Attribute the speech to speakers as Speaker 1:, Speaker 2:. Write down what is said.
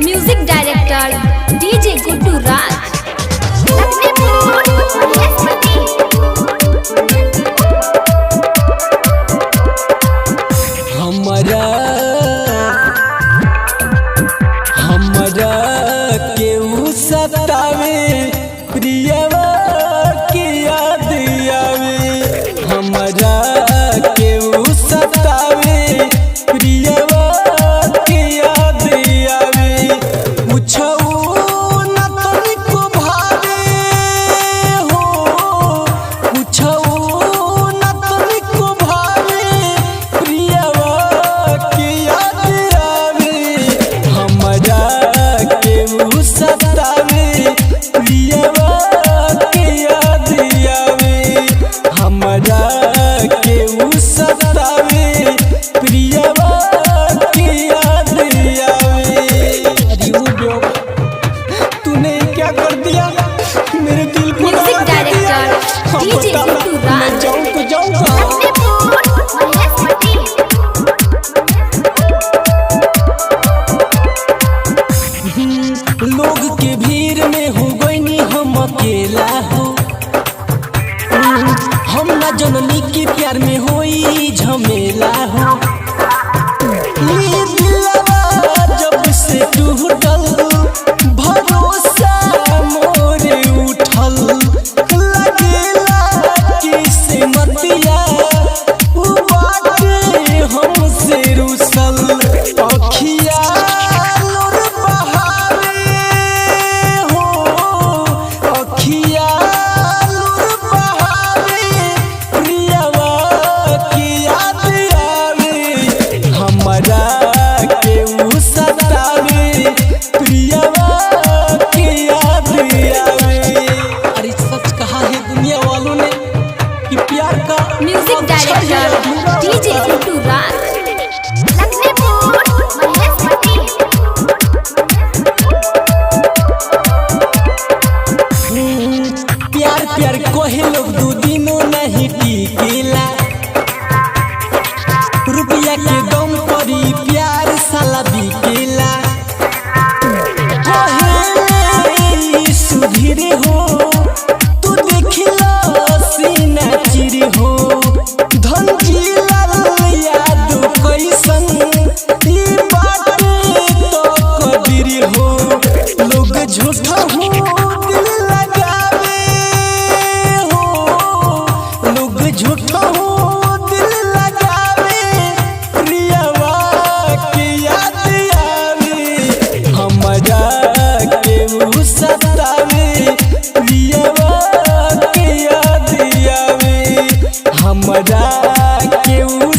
Speaker 1: Music director DJ Guddu राज।
Speaker 2: हमरा केहू सतावे प्रियवा की याद आवे। हमरा केहू सतावे प्रियवा की याद आवे। पूछऊ न तनिको भावे हो, पूछऊ न तनिको भावे प्रियवा की याद आवे। हमरा केहू सतावे प्रियवा की याद आवे। हमरा केहू सतावे प्रियवा की याद आवे। अरे वो बेवकूफ, तूने क्या कर दिया मेरे दिल को?
Speaker 1: म्यूजिक डायरेक्टर डीजे गुड्डू राज।
Speaker 2: मैं जाऊं तो जाऊंगा। लोग के भीड़ में हो गईनी हम अकेला हो। हम ना जननी के प्यार में होई झमेला हो। ये दिलवा जब से टूटल भरोसा मोरे उठल। लगेला किसे मतिया उ बाटे हमसे रुसल। अखिया लोर बहावे हो, अखिया लोर बहावे प्रियवा की याद आवे। हमरा केहू सतावे प्रियवा की याद आवे। अरे सच कहा है दुनिया वालों ने कि प्यार का
Speaker 1: म्यूजिक डायरेक्टर डीजे गुड्डू राज।
Speaker 2: प्यार प्यार कोहे लोग दो दिनों नहीं टिकेला। रुपया के दम पर ही प्यार साला बिकेला। कहे सुधीर हो तू देखिला सीना चिर हो। धन जिलाल याद कैसन ई बाटे तो कदीर हो। लोग झूठा हो दिल लगावे हो, लोग झूठा हो दिल लगावे प्रियवा की याद आवे। हमरा केहू सतावे प्रियवा की याद आवे। हमरा केहू